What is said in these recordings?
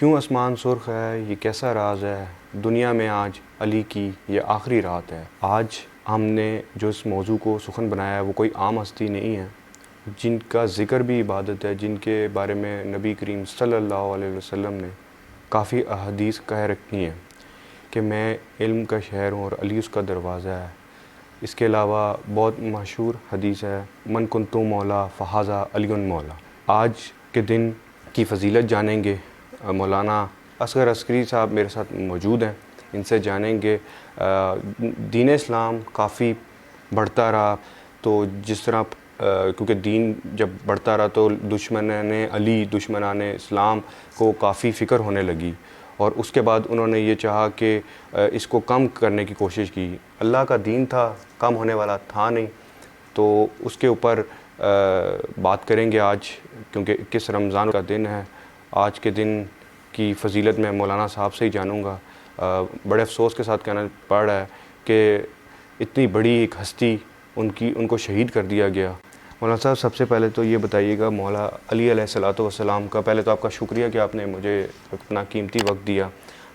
کیوں آسمان سرخ ہے، یہ کیسا راز ہے، دنیا میں آج علی کی یہ آخری رات ہے۔ آج ہم نے جو اس موضوع کو سخن بنایا ہے وہ کوئی عام ہستی نہیں ہے، جن کا ذکر بھی عبادت ہے، جن کے بارے میں نبی کریم صلی اللہ علیہ وسلم نے کافی احادیث کہہ رکھی ہیں کہ میں علم کا شہر ہوں اور علی اس کا دروازہ ہے۔ اس کے علاوہ بہت مشہور حدیث ہے، من کنتو مولا فہذا علی مولا۔ آج کے دن کی فضیلت جانیں گے، مولانا اصغر عسکری صاحب میرے ساتھ موجود ہیں، ان سے جانیں گے دین اسلام کافی بڑھتا رہا، تو جس طرح کیونکہ دین جب بڑھتا رہا تو دشمنان علی، دشمنان اسلام کو کافی فکر ہونے لگی، اور اس کے بعد انہوں نے یہ چاہا کہ اس کو کم کرنے کی کوشش کی۔ اللہ کا دین تھا، کم ہونے والا تھا نہیں، تو اس کے اوپر بات کریں گے آج، کیونکہ 21 رمضان کا دن ہے۔ آج کے دن کی فضیلت میں مولانا صاحب سے ہی جانوں گا۔ بڑے افسوس کے ساتھ کہنا پڑ رہا ہے کہ اتنی بڑی ایک ہستی ان کو شہید کر دیا گیا۔ مولانا صاحب سب سے پہلے تو یہ بتائیے گا، مولا علی علیہ الصلوۃ والسلام کا پہلے تو آپ کا شکریہ کہ آپ نے مجھے اپنا قیمتی وقت دیا۔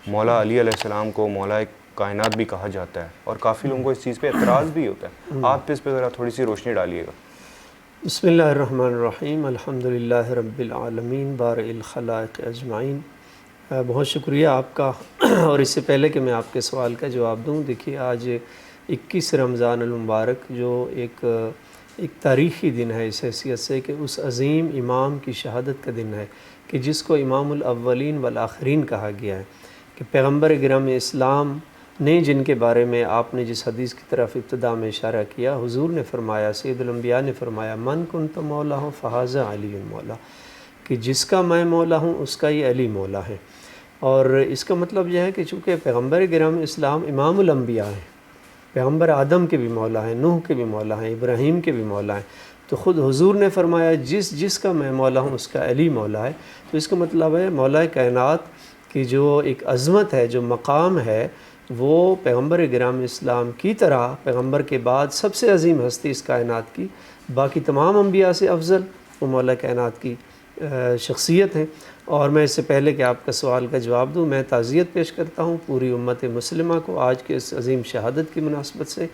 مولا علی علیہ السلام کو مولا کائنات بھی کہا جاتا ہے، اور کافی لوگوں کو اس چیز پہ اعتراض بھی ہوتا ہے، آپ اس پہ ذرا تھوڑی سی روشنی ڈالیے گا۔ بسم اللہ الرحمن الرحیم، الحمدللہ رب العالمین، بارئ الخلائق اجمعین۔ بہت شکریہ آپ کا۔ اور اس سے پہلے کہ میں آپ کے سوال کا جواب دوں، دیکھیے آج 21 رمضان المبارک جو ایک تاریخی دن ہے اس حیثیت سے کہ اس عظیم امام کی شہادت کا دن ہے کہ جس کو امام الاولین والآخرین کہا گیا ہے، کہ پیغمبر گرام اسلام نے جن کے بارے میں آپ نے جس حدیث کی طرف ابتدا میں اشارہ کیا، حضور نے فرمایا، سید الانبیاء نے فرمایا، من کنت مولا ہوں فہذا علی مولا، کہ جس کا میں مولا ہوں اس کا یہ علی مولا ہے۔ اور اس کا مطلب یہ ہے کہ چونکہ پیغمبر گرام اسلام امام الانبیاء ہیں، پیغمبر آدم کے بھی مولا ہیں، نوح کے بھی مولا ہیں، ابراہیم کے بھی مولا ہیں، تو خود حضور نے فرمایا جس کا میں مولا ہوں اس کا علی مولا ہے۔ تو اس کا مطلب ہے مولا کائنات کی جو ایک عظمت ہے، جو مقام ہے، وہ پیغمبر گرام اسلام کی طرح پیغمبر کے بعد سب سے عظیم ہستی اس کائنات کی، باقی تمام انبیاء سے افضل وہ مولا کائنات کی شخصیت ہیں۔ اور میں اس سے پہلے کہ آپ کا سوال کا جواب دوں، میں تعزیت پیش کرتا ہوں پوری امت مسلمہ کو آج کے اس عظیم شہادت کی مناسبت سے،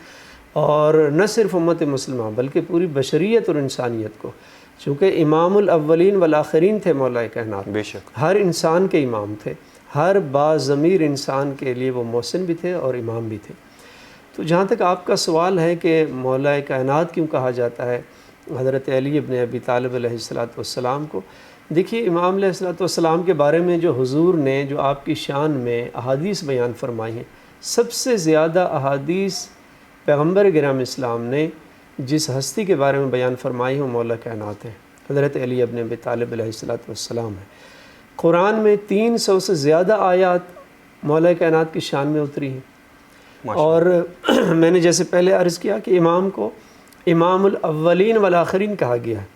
اور نہ صرف امت مسلمہ بلکہ پوری بشریت اور انسانیت کو، چونکہ امام الاولین والآخرین تھے مولا کائنات، بے شک ہر انسان کے امام تھے، ہر باضمیر انسان کے لیے وہ محسن بھی تھے اور امام بھی تھے۔ تو جہاں تک آپ کا سوال ہے کہ مولا کائنات کیوں کہا جاتا ہے حضرت علی ابن ابی طالب علیہ السلام کو، دیکھیے امام علیہ السلام کے بارے میں جو حضور نے جو آپ کی شان میں احادیث بیان فرمائی ہیں، سب سے زیادہ احادیث پیغمبر گرام اسلام نے جس ہستی کے بارے میں بیان فرمائی وہ مولا کائنات ہیں، حضرت علی ابن ابی طالب علیہ السلام ہے۔ قرآن میں 300 سے زیادہ آیات مولا کائنات کی شان میں اتری ہیں، اور میں نے جیسے پہلے عرض کیا کہ امام کو امام الاولین والآخرین کہا گیا ہے،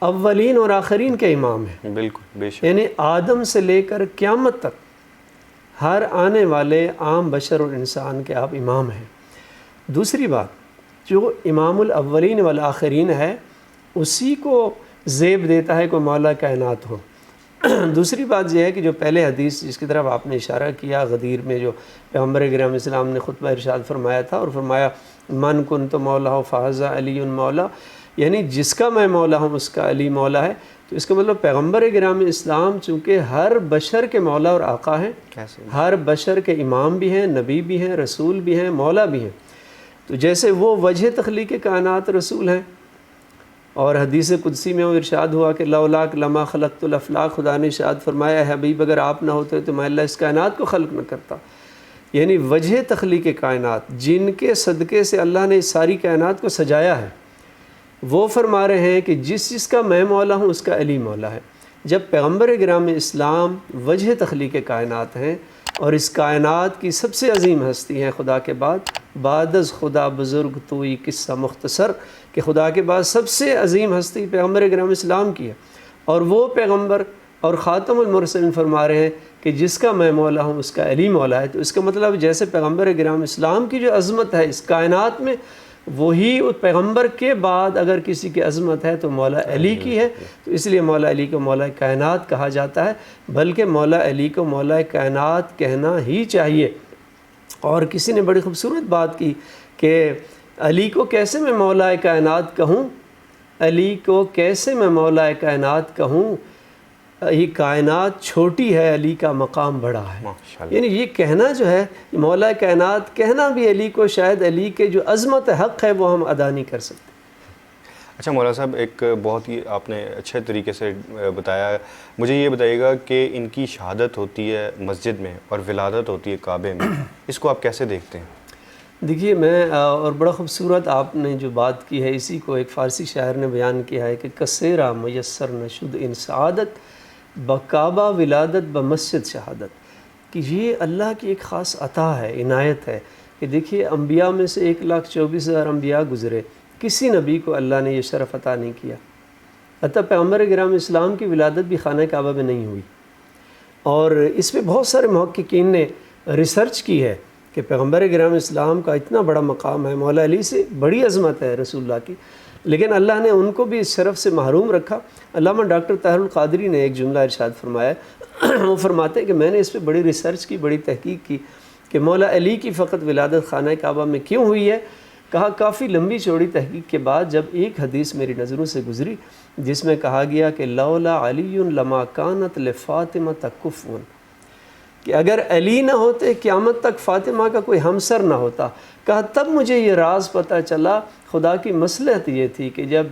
اولین اور آخرین کے امام ہیں، بالکل بے شک، یعنی آدم سے لے کر قیامت تک ہر آنے والے عام بشر اور انسان کے آپ امام ہیں۔ دوسری بات، جو امام الاولین والآخرین ہے اسی کو زیب دیتا ہے کہ مولا کائنات ہو۔ دوسری بات یہ ہے کہ جو پہلے حدیث جس کی طرف آپ نے اشارہ کیا، غدیر میں جو پیغمبر گرام اسلام نے خطبہ ارشاد فرمایا تھا اور فرمایا من کنت مولا فہذا علی مولا، یعنی جس کا میں مولا ہوں اس کا علی مولا ہے۔ تو اس کا مطلب پیغمبر گرام اسلام چونکہ ہر بشر کے مولا اور آقا ہیں، ہر بشر کے امام بھی ہیں، نبی بھی ہیں، رسول بھی ہیں، مولا بھی ہیں۔ تو جیسے وہ وجہ تخلیق کائنات رسول ہیں، اور حدیث قدسی میں وہ ارشاد ہوا کہ لولاک لما خلقت الافلاق، خدا نے ارشاد فرمایا ہے حبیب اگر آپ نہ ہوتے تو میں اللہ اس کائنات کو خلق نہ کرتا، یعنی وجہ تخلیق کائنات جن کے صدقے سے اللہ نے اس ساری کائنات کو سجایا ہے، وہ فرما رہے ہیں کہ جس کا میں مولا ہوں اس کا علی مولا ہے۔ جب پیغمبر گرام اسلام وجہ تخلیق کائنات ہیں اور اس کائنات کی سب سے عظیم ہستی ہیں خدا کے بعد از خدا بزرگ توئی قصہ مختصر، کہ خدا کے بعد سب سے عظیم ہستی پیغمبر گرام اسلام کی ہے، اور وہ پیغمبر اور خاتم المرسلین فرما رہے ہیں کہ جس کا میں مولا ہوں اس کا علی مولا ہے۔ تو اس کا مطلب جیسے پیغمبر گرام اسلام کی جو عظمت ہے اس کائنات میں، وہی پیغمبر کے بعد اگر کسی کی عظمت ہے تو مولا علی کی ہے، تو اس لیے مولا علی کو مولا کائنات کہا جاتا ہے، بلکہ مولا علی کو مولا کائنات کہنا ہی چاہیے۔ اور کسی نے بڑی خوبصورت بات کی کہ علی کو کیسے میں مولا کائنات کہوں، علی کو کیسے میں مولا کائنات کہوں، یہ کائنات چھوٹی ہے علی کا مقام بڑا ہے۔ ماشاءاللہ۔ یعنی یہ کہنا جو ہے مولا کائنات کہنا بھی علی کو، شاید علی کے جو عظمت حق ہے وہ ہم ادا نہیں کر سکتے۔ اچھا مولانا صاحب، ایک بہت ہی آپ نے اچھے طریقے سے بتایا، مجھے یہ بتائیے گا کہ ان کی شہادت ہوتی ہے مسجد میں اور ولادت ہوتی ہے کعبے میں، اس کو آپ کیسے دیکھتے ہیں؟ دیکھیے میں اور بڑا خوبصورت آپ نے جو بات کی ہے، اسی کو ایک فارسی شاعر نے بیان کیا ہے کہ کثیرہ میسر نشد ان سعادت بکعبہ ولادت بمسجد شہادت، کہ یہ اللہ کی ایک خاص عطا ہے، عنایت ہے کہ دیکھیے انبیاء میں سے 1,24,000 انبیاء گزرے، کسی نبی کو اللہ نے یہ شرف عطا نہیں کیا۔ حتیٰ پیغمبر گرامی اسلام کی ولادت بھی خانہ کعبہ میں نہیں ہوئی، اور اس پہ بہت سارے محققین نے ریسرچ کی ہے کہ پیغمبر گرامی اسلام کا اتنا بڑا مقام ہے، مولا علی سے بڑی عظمت ہے رسول اللہ کی، لیکن اللہ نے ان کو بھی اس شرف سے محروم رکھا۔ علامہ ڈاکٹر طاہر القادری نے ایک جملہ ارشاد فرمایا، وہ فرماتے ہیں کہ میں نے اس پہ بڑی ریسرچ کی، بڑی تحقیق کی کہ مولا علی کی فقط ولادت خانہ کعبہ میں کیوں ہوئی ہے۔ کہا کافی لمبی چوڑی تحقیق کے بعد جب ایک حدیث میری نظروں سے گزری جس میں کہا گیا کہ لولا علی لما کانت لفاطمہ کفون، کہ اگر علی نہ ہوتے قیامت تک فاطمہ کا کوئی ہمسر نہ ہوتا۔ کہا تب مجھے یہ راز پتہ چلا، خدا کی مصلحت یہ تھی کہ جب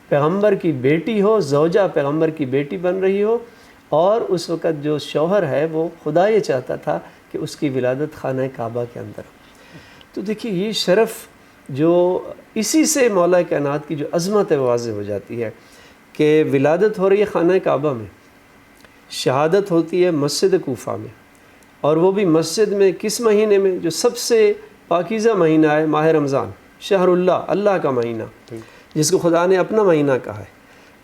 پیغمبر کی بیٹی ہو، زوجہ پیغمبر کی بیٹی بن رہی ہو، اور اس وقت جو شوہر ہے وہ خدا یہ چاہتا تھا کہ اس کی ولادت خانہ کعبہ کے اندر ہو۔ تو دیکھیے یہ شرف جو اسی سے مولا کائنات کی جو عظمت ہے واضح ہو جاتی ہے کہ ولادت ہو رہی ہے خانہ کعبہ میں، شہادت ہوتی ہے مسجد کوفہ میں، اور وہ بھی مسجد میں کس مہینے میں؟ جو سب سے پاکیزہ مہینہ ہے، ماہ رمضان، شہر اللہ، اللہ کا مہینہ جس کو خدا نے اپنا مہینہ کہا ہے،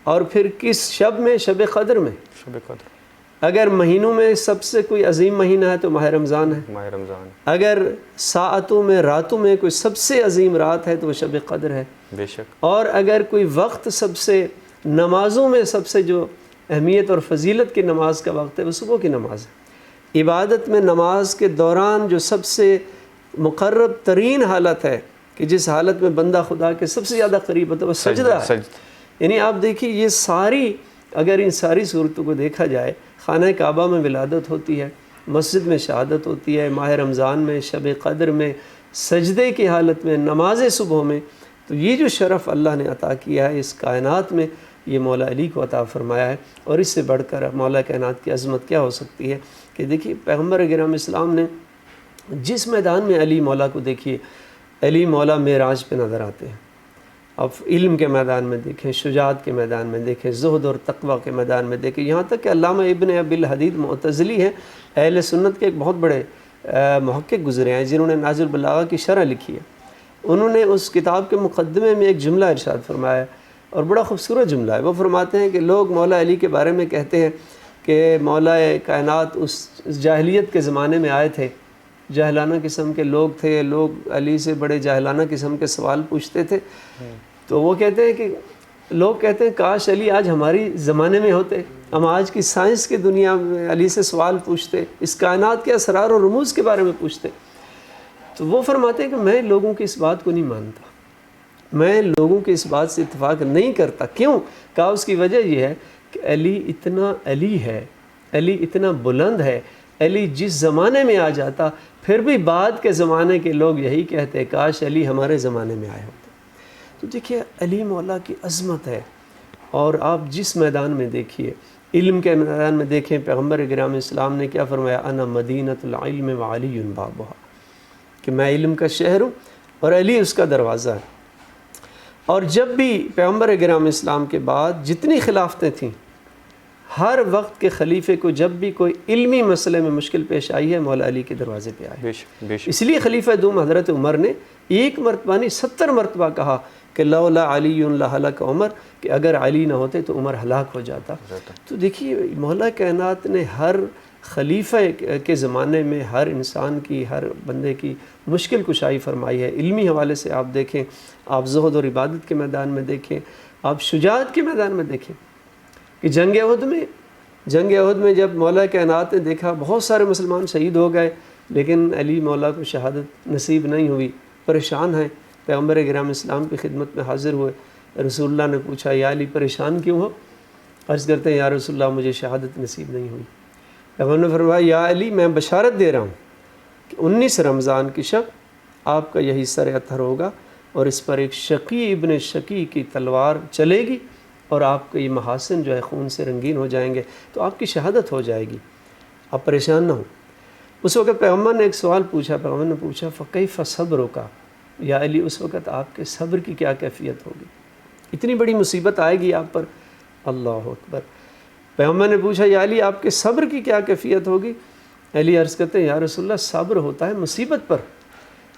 اور پھر کس شب میں؟ شب قدر میں۔ شب قدر، اگر مہینوں میں سب سے کوئی عظیم مہینہ ہے تو ماہ رمضان ہے، ماہ رمضان، اگر ساعتوں میں، راتوں میں کوئی سب سے عظیم رات ہے تو وہ شب قدر ہے، بے شک، اور اگر کوئی وقت سب سے نمازوں میں سب سے جو اہمیت اور فضیلت کی نماز کا وقت ہے وہ صبح کی نماز ہے۔ عبادت میں نماز کے دوران جو سب سے مقرب ترین حالت ہے کہ جس حالت میں بندہ خدا کے سب سے زیادہ قریب ہوتا ہے وہ سجدہ ہے۔ یعنی آپ دیکھیے یہ ساری، اگر ان ساری صورتوں کو دیکھا جائے، خانہ کعبہ میں ولادت ہوتی ہے، مسجد میں شہادت ہوتی ہے، ماہ رمضان میں، شب قدر میں، سجدے کی حالت میں، نماز صبح میں، تو یہ جو شرف اللہ نے عطا کیا ہے اس کائنات میں، یہ مولا علی کو عطا فرمایا ہے۔ اور اس سے بڑھ کر مولا کائنات کی عظمت کیا ہو سکتی ہے کہ دیکھیے پیغمبر گرامی اسلام نے جس میدان میں علی مولا کو دیکھیے، علی مولا معراج پہ نظر آتے ہیں، اب علم کے میدان میں دیکھیں، شجاعت کے میدان میں دیکھیں، زہد اور تقوی کے میدان میں دیکھیں، یہاں تک کہ علامہ ابن ابی الحدید معتزلی ہیں، اہل سنت کے ایک بہت بڑے محقق گزرے ہیں جنہوں نے نہج البلاغہ کی شرح لکھی ہے۔ انہوں نے اس کتاب کے مقدمے میں ایک جملہ ارشاد فرمایا ہے، اور بڑا خوبصورت جملہ ہے۔ وہ فرماتے ہیں کہ لوگ مولا علی کے بارے میں کہتے ہیں کہ مولا کائنات اس جاہلیت کے زمانے میں آئے تھے، جاہلانہ قسم کے لوگ تھے، لوگ علی سے بڑے جاہلانہ قسم کے سوال پوچھتے تھے، تو وہ کہتے ہیں کہ لوگ کہتے ہیں کاش علی آج ہماری زمانے میں ہوتے، ہم آج کی سائنس کی دنیا میں علی سے سوال پوچھتے، اس کائنات کے اسرار و رموز کے بارے میں پوچھتے۔ تو وہ فرماتے ہیں کہ میں لوگوں کی اس بات کو نہیں مانتا، میں لوگوں کی اس بات سے اتفاق نہیں کرتا۔ کیوں؟ کہا اس کی وجہ یہ ہے کہ علی اتنا علی ہے، علی اتنا بلند ہے، علی جس زمانے میں آ جاتا پھر بھی بعد کے زمانے کے لوگ یہی کہتے کاش علی ہمارے زمانے میں آئے ہوتے۔ تو دیکھیے علی مولا کی عظمت ہے، اور آپ جس میدان میں دیکھیے، علم کے میدان میں دیکھیں، پیغمبر گرامی اسلام نے کیا فرمایا؟ انا مدینۃ العلم وعلی بابھا، کہ میں علم کا شہر ہوں اور علی اس کا دروازہ ہے۔ اور جب بھی پیغمبر گرامی اسلام کے بعد جتنی خلافتیں تھیں، ہر وقت کے خلیفے کو جب بھی کوئی علمی مسئلے میں مشکل پیش آئی ہے مولا علی کے دروازے پہ آئے۔ اس لیے خلیفہ دوم حضرت عمر نے ایک مرتبہ نہیں 70 مرتبہ کہا کہ لولا علی لہلک عمر، کہ اگر علی نہ ہوتے تو عمر ہلاک ہو جاتا۔ تو دیکھیے مولا کائنات نے ہر خلیفہ کے زمانے میں ہر انسان کی، ہر بندے کی مشکل کشائی فرمائی ہے۔ علمی حوالے سے آپ دیکھیں، آپ زہد اور عبادت کے میدان میں دیکھیں، آپ شجاعت کے میدان میں دیکھیں کہ جنگ احد میں جب مولا کائنات نے دیکھا بہت سارے مسلمان شہید ہو گئے، لیکن علی مولا کو شہادت نصیب نہیں ہوئی، پریشان ہیں، پیغمبر گرامی اسلام کی خدمت میں حاضر ہوئے۔ رسول اللہ نے پوچھا یا علی پریشان کیوں ہو؟ عرض کرتے ہیں یا رسول اللہ مجھے شہادت نصیب نہیں ہوئی۔ پیغمبر نے فرمایا یا علی میں بشارت دے رہا ہوں کہ 19 رمضان کی شب آپ کا یہی سر اطہر ہوگا اور اس پر ایک شقی ابن شقی کی تلوار چلے گی اور آپ کے یہ محاسن جو ہے خون سے رنگین ہو جائیں گے، تو آپ کی شہادت ہو جائے گی، آپ پریشان نہ ہوں۔ اس وقت پیغمبر نے ایک سوال پوچھا، پیغمبر نے پوچھا فکیف صبرک، یا علی اس وقت آپ کے صبر کی کیا کیفیت ہوگی؟ اتنی بڑی مصیبت آئے گی آپ پر، اللہ اکبر۔ پیغمبر نے پوچھا یا علی آپ کے صبر کی کیا کیفیت ہوگی؟ علی عرض کرتے ہیں یا رسول اللہ صبر ہوتا ہے مصیبت پر،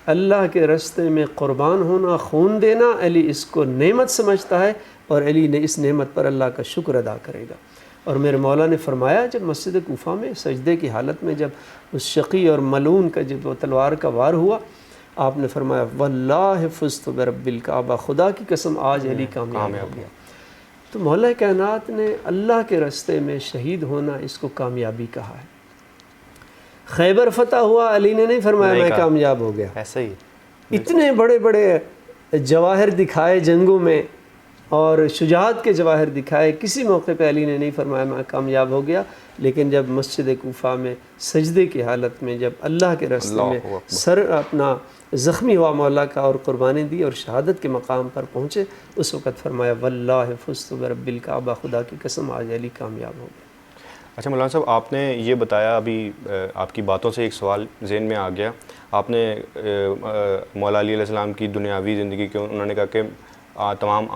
اللہ کے راستے میں قربان ہونا، خون دینا، علی اس کو نعمت سمجھتا ہے اور علی نے اس نعمت پر اللہ کا شکر ادا کرے گا۔ اور میرے مولا نے فرمایا جب مسجد کوفہ میں سجدے کی حالت میں جب اس شقی اور ملعون کا جب وہ تلوار کا وار ہوا، آپ نے فرمایا واللہ فزت برب الکعبہ، خدا کی قسم آج علی کامیاب ہو گیا۔ تو مولا کائنات نے اللہ کے راستے میں شہید ہونا اس کو کامیابی کہا ہے۔ خیبر فتح ہوا، علی نے نہیں فرمایا میں کامیاب ہو گیا، ایسا ہی اتنے بڑے بڑے جواہر دکھائے جنگوں میں اور شجاعت کے جواہر دکھائے، کسی موقع پہ علی نے نہیں فرمایا میں کامیاب ہو گیا، لیکن جب مسجد کوفہ میں سجدے کی حالت میں جب اللہ کے راستے میں سر اپنا زخمی ہوا مولا کا اور قربانی دی اور شہادت کے مقام پر پہنچے، اس وقت فرمایا واللہ فزت برب الکعبہ، خدا کی قسم آج علی کامیاب ہو گیا۔ اچھا مولانا صاحب، آپ نے یہ بتایا، ابھی آپ کی باتوں سے ایک سوال ذہن میں آ گیا۔ آپ نے مولا علی علیہ السلام کی دنیاوی زندگی کے انہوں نے کہا کہ تمام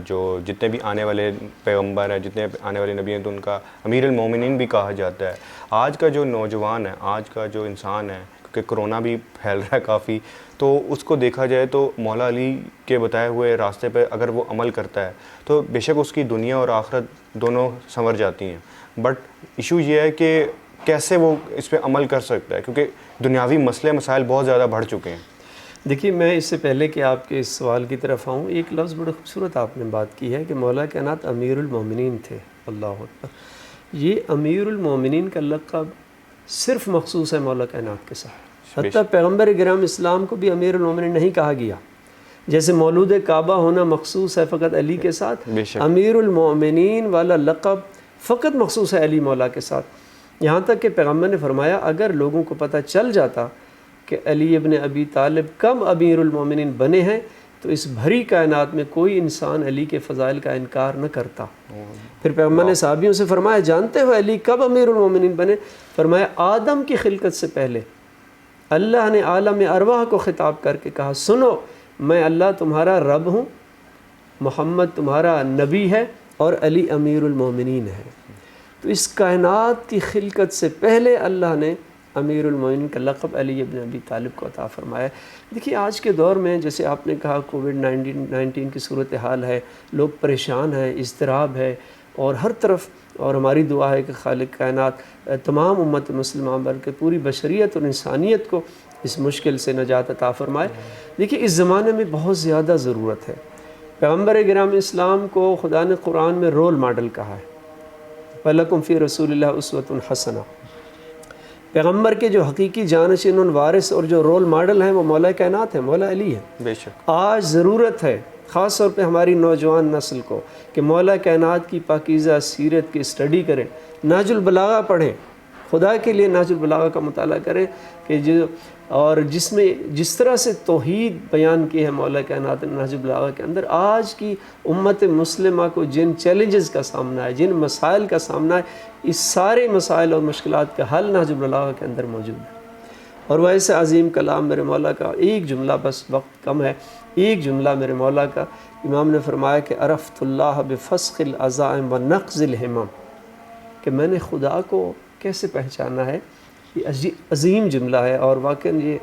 جو جتنے بھی آنے والے پیغمبر ہیں، جتنے آنے والے نبی ہیں، تو ان کا امیر المومنین بھی کہا جاتا ہے۔ آج کا جو نوجوان ہے، آج کا جو انسان ہے، کیونکہ کرونا بھی پھیل رہا ہے کافی، تو اس کو دیکھا جائے تو مولا علی کے بتائے ہوئے راستے پہ اگر وہ عمل کرتا ہے تو بے شک اس کی دنیا اور آخرت دونوں سنور جاتی ہیں، بٹ ایشو یہ ہے کہ کیسے وہ اس پہ عمل کر سکتا ہے، کیونکہ دنیاوی مسئلے مسائل بہت زیادہ بڑھ چکے ہیں۔ دیکھیے میں اس سے پہلے کہ آپ کے اس سوال کی طرف آؤں، ایک لفظ بڑا خوبصورت آپ نے بات کی ہے کہ مولا کائنات امیر المومنین تھے، اللہ اکبر۔ یہ امیر المومنین کا لقب صرف مخصوص ہے مولا کائنات کے ساتھ، حتیٰ پیغمبر گرامی اسلام کو بھی امیر المومنین نہیں کہا گیا، جیسے مولود کعبہ ہونا مخصوص ہے فقط علی کے ساتھ، امیر المومنین والا لقب فقط مخصوص ہے علی مولا کے ساتھ۔ یہاں تک کہ پیغمبر نے فرمایا اگر لوگوں کو پتہ چل جاتا کہ علی ابن ابی طالب کب امیر المومنین بنے ہیں تو اس بھری کائنات میں کوئی انسان علی کے فضائل کا انکار نہ کرتا۔ پھر پیغمبر نے صحابیوں سے فرمایا جانتے ہو علی کب امیر المومنین بنے؟ فرمایا آدم کی خلقت سے پہلے اللہ نے عالم ارواح کو خطاب کر کے کہا سنو میں اللہ تمہارا رب ہوں، محمد تمہارا نبی ہے اور علی امیر المومنین ہے۔ تو اس کائنات کی خلقت سے پہلے اللہ نے امیر المومنین کا لقب علی ابن ابی طالب کو عطا فرمایا۔ دیکھیے آج کے دور میں جیسے آپ نے کہا کووڈ-19 کی صورتحال ہے، لوگ پریشان ہیں، اضطراب ہے اور ہر طرف، اور ہماری دعا ہے کہ خالق کائنات تمام امت مسلمہ بلکہ پوری بشریت اور انسانیت کو اس مشکل سے نجات عطا فرمائے۔ دیکھیے اس زمانے میں بہت زیادہ ضرورت ہے، پیغمبر گرامی اسلام کو خدا نے قرآن میں رول ماڈل کہا ہے، وَلَكُمْ فِي رَسُولِ اللَّهِ أُسْوَةٌ حَسَنَةٌ۔ پیغمبر کے جو حقیقی جانشین اور وارث اور جو رول ماڈل ہیں وہ مولا کائنات ہیں، مولا علی ہے۔ بے شک آج ضرورت ہے خاص طور پہ ہماری نوجوان نسل کو کہ مولا کائنات کی پاکیزہ سیرت کی اسٹڈی کریں، نہج البلاغہ پڑھیں، خدا کے لیے نہج البلاغہ کا مطالعہ کریں کہ اور جس میں جس طرح سے توحید بیان کی ہے مولا کائنات نے نہج البلاغہ کے اندر، آج کی امت مسلمہ کو جن چیلنجز کا سامنا ہے، جن مسائل کا سامنا ہے، اس سارے مسائل اور مشکلات کا حل نہج البلاغہ کے اندر موجود ہے۔ اور وہ ایسے عظیم کلام میرے مولا کا ایک جملہ، بس وقت کم ہے، ایک جملہ میرے مولا کا، امام نے فرمایا کہ عرفت اللہ بفسخ العزائم ونقض الہمم، کہ میں نے خدا کو کیسے پہچانا ہے۔ یہ عظیم جملہ ہے اور واقعاً یہ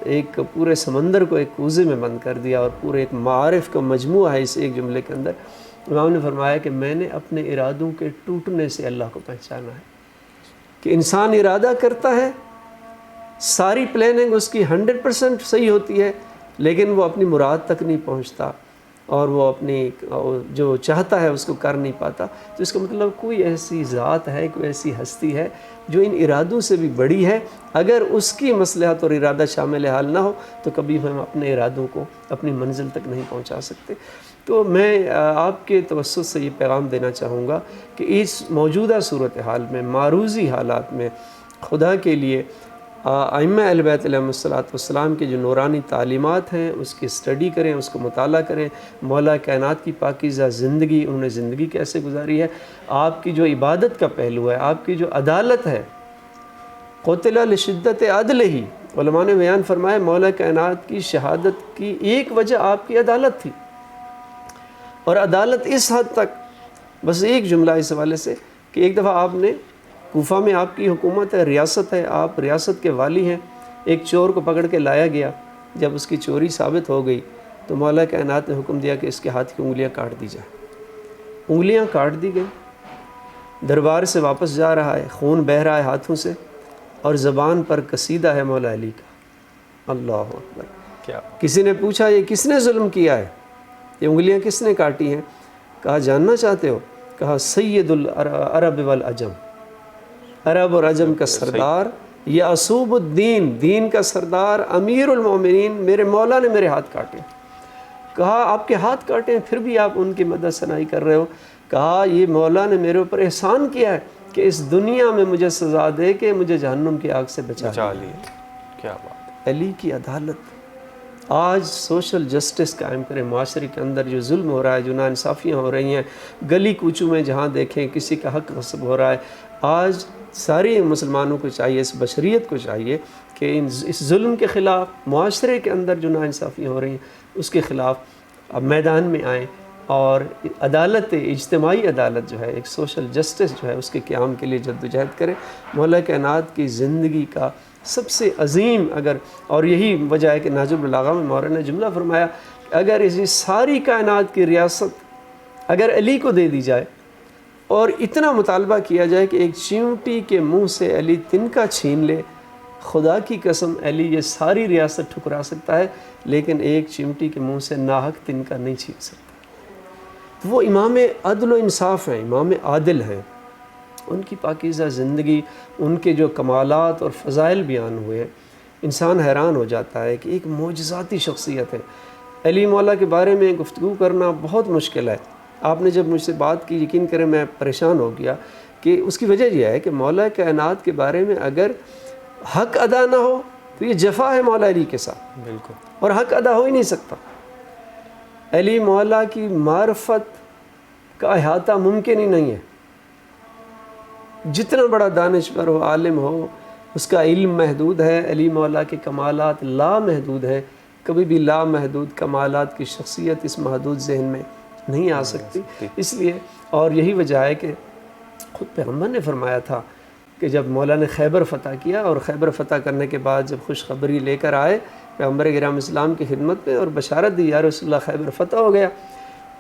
ایک پورے سمندر کو ایک کوزے میں بند کر دیا اور پورے ایک معارف کا مجموعہ ہے اس ایک جملے کے اندر۔ امام نے فرمایا کہ میں نے اپنے ارادوں کے ٹوٹنے سے اللہ کو پہچانا ہے۔ کہ انسان ارادہ کرتا ہے، ساری پلاننگ اس کی 100% صحیح ہوتی ہے، لیکن وہ اپنی مراد تک نہیں پہنچتا اور وہ اپنی جو چاہتا ہے اس کو کر نہیں پاتا، تو اس کا مطلب کوئی ایسی ذات ہے، کوئی ایسی ہستی ہے جو ان ارادوں سے بھی بڑی ہے۔ اگر اس کی مصلحت اور ارادہ شامل حال نہ ہو تو کبھی ہم اپنے ارادوں کو اپنی منزل تک نہیں پہنچا سکتے۔ تو میں آپ کے توسط سے یہ پیغام دینا چاہوں گا کہ اس موجودہ صورتحال میں، معروضی حالات میں، خدا کے لیے ائمہ اہل بیت علیہم السلام کے جو نورانی تعلیمات ہیں اس کی اسٹڈی کریں، اس کو مطالعہ کریں، مولا کائنات کی پاکیزہ زندگی، انہوں نے زندگی کیسے گزاری ہے، آپ کی جو عبادت کا پہلو ہے، آپ کی جو عدالت ہے، قتل لشدت عدل ہی، علماء نے بیان فرمایا مولا کائنات کی شہادت کی ایک وجہ آپ کی عدالت تھی، اور عدالت اس حد تک، بس ایک جملہ اس حوالے سے کہ ایک دفعہ آپ نے کوفہ میں آپ کی حکومت ہے، ریاست ہے، آپ ریاست کے والی ہیں، ایک چور کو پکڑ کے لایا گیا، جب اس کی چوری ثابت ہو گئی تو مولا کائنات نے حکم دیا کہ اس کے ہاتھ کی انگلیاں کاٹ دی جائیں، انگلیاں کاٹ دی گئیں، دربار سے واپس جا رہا ہے، خون بہہ رہا ہے ہاتھوں سے، اور زبان پر قصیدہ ہے مولا علی کا، اللہ اکبر۔ کیا کسی نے پوچھا یہ کس نے ظلم کیا ہے، یہ انگلیاں کس نے کاٹی ہیں؟ کہا جاننا چاہتے ہو؟ کہا سید العرب والعجم، عرب اور عجم کا سردار، یہ اصوب الدین، دین کا سردار، امیر المومنین، میرے مولا نے میرے ہاتھ کاٹے۔ کہا آپ کے ہاتھ کاٹے ہیں پھر بھی آپ ان کی مدح ثنائی کر رہے ہو؟ کہا یہ مولا نے میرے اوپر احسان کیا ہے کہ اس دنیا میں مجھے سزا دے کے مجھے جہنم کی آگ سے بچا لیے، کیا بات۔ علی کی عدالت۔ آج سوشل جسٹس قائم کریں، معاشرے کے اندر جو ظلم ہو رہا ہے، جو ناانصافیاں ہو رہی ہیں، گلی کوچوں میں جہاں دیکھیں کسی کا حق غصب ہو رہا ہے، آج سارے مسلمانوں کو چاہیے، اس بشریت کو چاہیے کہ اس ظلم کے خلاف، معاشرے کے اندر جو ناانصافیاں ہو رہی ہیں اس کے خلاف اب میدان میں آئیں، اور عدالت، اجتماعی عدالت جو ہے، ایک سوشل جسٹس جو ہے، اس کے قیام کے لیے جدوجہد کریں۔ مولا کائنات کی زندگی کا سب سے عظیم، اگر، اور یہی وجہ ہے کہ نہج البلاغہ میں مولانا نے جملہ فرمایا کہ اگر اسی ساری کائنات کی ریاست اگر علی کو دے دی جائے اور اتنا مطالبہ کیا جائے کہ ایک چیونٹی کے منہ سے علی تنکا چھین لے، خدا کی قسم علی یہ ساری ریاست ٹھکرا سکتا ہے، لیکن ایک چیونٹی کے منہ سے ناحق تنکا نہیں چھین سکتا۔ وہ امام عدل و انصاف ہیں، امام عادل ہیں، ان کی پاکیزہ زندگی، ان کے جو کمالات اور فضائل بیان ہوئے ہیں، انسان حیران ہو جاتا ہے کہ ایک معجزاتی شخصیت ہے۔ علی مولا کے بارے میں گفتگو کرنا بہت مشکل ہے۔ آپ نے جب مجھ سے بات کی، یقین کریں میں پریشان ہو گیا، کہ اس کی وجہ یہ ہے کہ مولا کائنات کے بارے میں اگر حق ادا نہ ہو تو یہ جفا ہے مولا علی کے ساتھ، بالکل، اور حق ادا ہو ہی نہیں سکتا۔ علی مولا کی معرفت کا احاطہ ممکن ہی نہیں ہے، جتنا بڑا دانشور ہو، عالم ہو، اس کا علم محدود ہے۔ علی مولا کے کمالات لامحدود ہے، کبھی بھی لامحدود کمالات کی شخصیت اس محدود ذہن میں نہیں آ سکتی۔ اس لیے، اور یہی وجہ ہے کہ خود پیغمبر نے فرمایا تھا کہ جب مولا نے خیبر فتح کیا، اور خیبر فتح کرنے کے بعد جب خوشخبری لے کر آئے پیغمبر کرام اسلام کی خدمت میں اور بشارت دی، یا رسول اللہ خیبر فتح ہو گیا،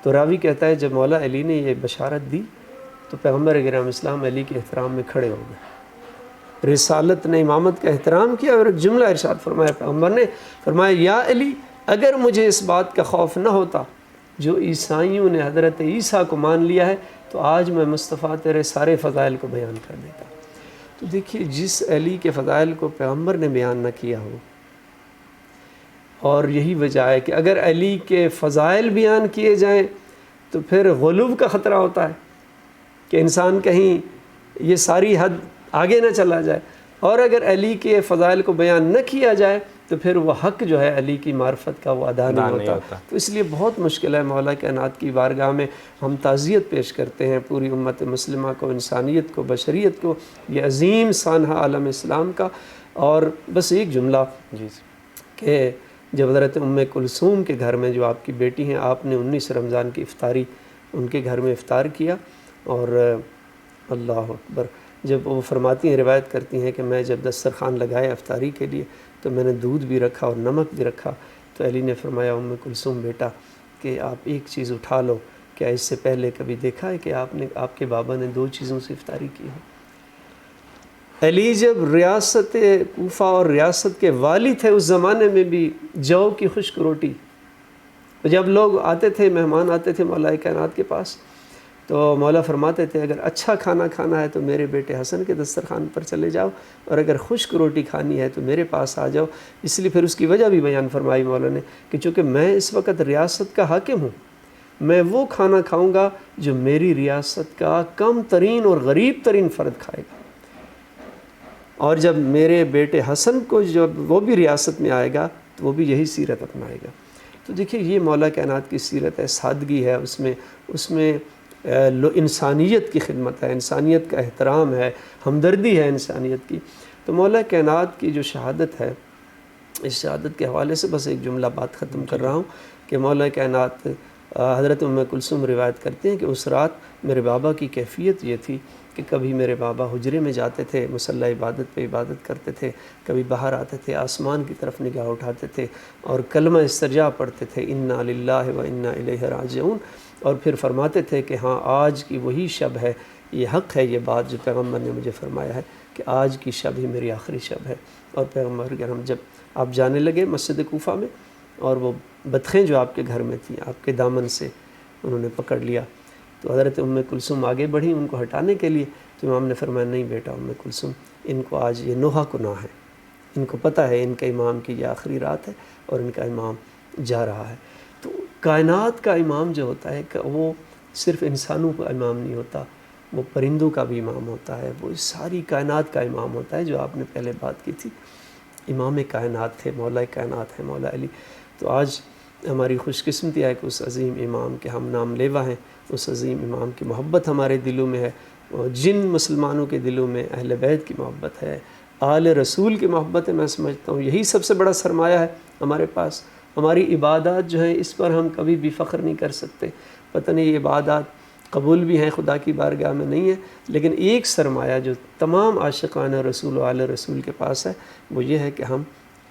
تو راوی کہتا ہے جب مولا علی نے یہ بشارت دی تو پیغمبر کرام اسلام علی کے احترام میں کھڑے ہو گئے، رسالت نے، امامت کا احترام کیا، اور ایک جملہ ارشاد فرمایا پیغمبر نے، فرمایا یا علی اگر مجھے اس بات کا خوف نہ ہوتا جو عیسائیوں نے حضرت عیسیٰ کو مان لیا ہے تو آج میں مصطفیٰ تیرے سارے فضائل کو بیان کر دیتا۔ تو دیکھیے جس علی کے فضائل کو پیغمبر نے بیان نہ کیا ہو، اور یہی وجہ ہے کہ اگر علی کے فضائل بیان کیے جائیں تو پھر غلو کا خطرہ ہوتا ہے کہ انسان کہیں یہ ساری حد آگے نہ چلا جائے، اور اگر علی کے فضائل کو بیان نہ کیا جائے تو پھر وہ حق جو ہے علی کی معرفت کا وہ ادا نہیں ہوتا۔ تو اس لیے بہت مشکل ہے مولا کائنات کی بارگاہ میں ہم تعزیت پیش کرتے ہیں پوری امت مسلمہ کو، انسانیت کو، بشریت کو، یہ عظیم سانحہ عالم اسلام کا۔ اور بس ایک جملہ کہ جب حضرت ام کلثوم کے گھر میں، جو آپ کی بیٹی ہیں، آپ نے 19 رمضان کی افطاری ان کے گھر میں افطار کیا، اور اللہ اکبر، جب وہ فرماتی ہیں، روایت کرتی ہیں کہ میں جب دسترخوان لگایا افطاری کے لیے تو میں نے دودھ بھی رکھا اور نمک بھی رکھا، تو علی نے فرمایا ام کلثوم بیٹا کہ آپ ایک چیز اٹھا لو، کیا اس سے پہلے کبھی دیکھا ہے کہ آپ کے بابا نے 2 چیزوں سے افطاری کی ہو؟ علی جب ریاست کوفہ اور ریاست کے والی تھے اس زمانے میں بھی جو کی خشک روٹی، جب لوگ آتے تھے، مہمان آتے تھے مولا کائنات کے پاس، تو مولا فرماتے تھے اگر اچھا کھانا کھانا ہے تو میرے بیٹے حسن کے دسترخوان پر چلے جاؤ، اور اگر خشک روٹی کھانی ہے تو میرے پاس آ جاؤ۔ اس لیے پھر اس کی وجہ بھی بیان فرمائی مولا نے کہ چونکہ میں اس وقت ریاست کا حاکم ہوں، میں وہ کھانا کھاؤں گا جو میری ریاست کا کم ترین اور غریب ترین فرد کھائے گا، اور جب میرے بیٹے حسن کو جب وہ بھی ریاست میں آئے گا تو وہ بھی یہی سیرت اپنائے گا۔ تو دیکھیے یہ مولا کائنات کی سیرت ہے، سادگی ہے اس میں انسانیت کی خدمت ہے، انسانیت کا احترام ہے، ہمدردی ہے انسانیت کی۔ تو مولا کائنات کی جو شہادت ہے، اس شہادت کے حوالے سے بس ایک جملہ بات ختم کر رہا ہوں کہ مولا کائنات حضرت ام کلثوم روایت کرتے ہیں کہ اس رات میرے بابا کی کیفیت یہ تھی کہ کبھی میرے بابا حجرے میں جاتے تھے، مصلی عبادت پہ عبادت کرتے تھے، کبھی باہر آتے تھے، آسمان کی طرف نگاہ اٹھاتے تھے اور کلمہ استرجاع پڑھتے تھے، انا للہ و انا الیہ راجعون، اور پھر فرماتے تھے کہ ہاں آج کی وہی شب ہے، یہ حق ہے یہ بات جو پیغمبر نے مجھے فرمایا ہے کہ آج کی شب ہی میری آخری شب ہے۔ اور پیغمبر کرم جب آپ جانے لگے مسجد کوفہ میں، اور وہ بطخیں جو آپ کے گھر میں تھیں آپ کے دامن سے انہوں نے پکڑ لیا، تو حضرت ام کلثوم آگے بڑھی ان کو ہٹانے کے لیے، تو امام نے فرمایا نہیں بیٹا ام کلثوم، ان کو آج یہ نوحہ گناہ ہے، ان کو پتہ ہے ان کا امام کی یہ آخری رات ہے اور ان کا امام جا رہا ہے۔ تو کائنات کا امام جو ہوتا ہے کہ وہ صرف انسانوں کا امام نہیں ہوتا، وہ پرندوں کا بھی امام ہوتا ہے، وہ ساری کائنات کا امام ہوتا ہے، جو آپ نے پہلے بات کی تھی، امام کائنات تھے، مولا کائنات ہے مولا علی۔ تو آج ہماری خوش قسمتی ہے کہ اس عظیم امام کے ہم نام لیوا ہیں، اس عظیم امام کی محبت ہمارے دلوں میں ہے، جن مسلمانوں کے دلوں میں اہل بیت کی محبت ہے، آل رسول کی محبت ہے، میں سمجھتا ہوں یہی سب سے بڑا سرمایہ ہے ہمارے پاس۔ ہماری عبادات جو ہیں اس پر ہم کبھی بھی فخر نہیں کر سکتے، پتہ نہیں یہ عبادات قبول بھی ہیں خدا کی بارگاہ میں نہیں ہے، لیکن ایک سرمایہ جو تمام عاشقان رسول و آل رسول کے پاس ہے وہ یہ ہے کہ ہم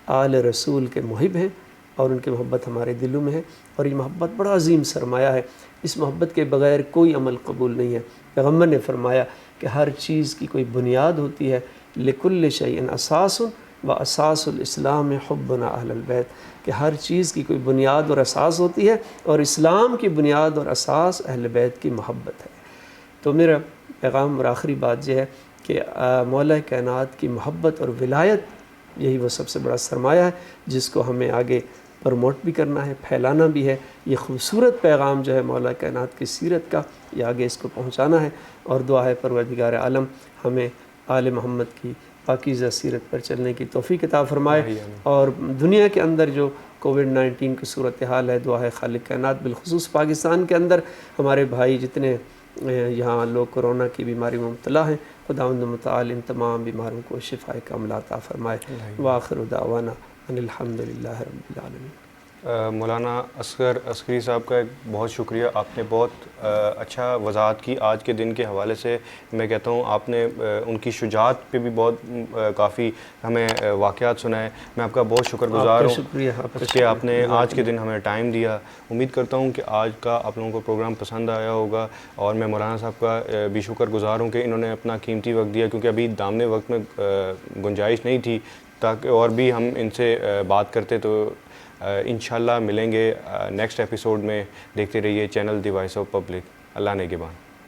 آل رسول کے محب ہیں اور ان کی محبت ہمارے دلوں میں ہے، اور یہ محبت بڑا عظیم سرمایہ ہے، اس محبت کے بغیر کوئی عمل قبول نہیں ہے۔ پیغمبر نے فرمایا کہ ہر چیز کی کوئی بنیاد ہوتی ہے، لکل شیء اساس و اساس الاسلام حبنا اہل البیت، کہ ہر چیز کی کوئی بنیاد اور اساس ہوتی ہے، اور اسلام کی بنیاد اور اساس اہل بیت کی محبت ہے۔ تو میرا پیغام اور آخری بات یہ ہے کہ مولا کائنات کی محبت اور ولایت یہی وہ سب سے بڑا سرمایہ ہے جس کو ہمیں آگے پروموٹ بھی کرنا ہے، پھیلانا بھی ہے۔ یہ خوبصورت پیغام جو ہے مولا کائنات کی سیرت کا، یہ آگے اس کو پہنچانا ہے، اور دعا ہے پروردگار عالم ہمیں آل محمد کی پاکیزہ سیرت پر چلنے کی توفیق عطا فرمائے، اور دنیا کے اندر جو کووڈ-19 کی صورتحال ہے، دعا ہے خالق کائنات بالخصوص پاکستان کے اندر ہمارے بھائی جتنے یہاں لوگ کرونا کی بیماری میں مبتلا ہیں، خداوند متعال ان تمام بیماروں کو شفا کاملہ عطا فرمائے۔ وآخر دعوانا ان الحمدللہ رب العالمین۔ مولانا اصغر عسکری صاحب کا ایک بہت شکریہ، آپ نے بہت اچھا وضاحت کی آج کے دن کے حوالے سے۔ میں کہتا ہوں آپ نے ان کی شجاعت پہ بھی بہت کافی ہمیں واقعات سنائے، میں آپ کا بہت شکر گزار ہوں کہ آپ نے آج کے دن ہمیں ٹائم دیا۔ امید کرتا ہوں کہ آج کا آپ لوگوں کو پروگرام پسند آیا ہوگا، اور میں مولانا صاحب کا بھی شکر گزار ہوں کہ انہوں نے اپنا قیمتی وقت دیا، کیونکہ ابھی دامنے وقت میں گنجائش نہیں تھی تاکہ اور بھی ہم ان سے بات کرتے۔ تو انشاءاللہ ملیں گے نیکسٹ ایپیسوڈ میں۔ دیکھتے رہیے channel the voice of public. اللہ نگہبان۔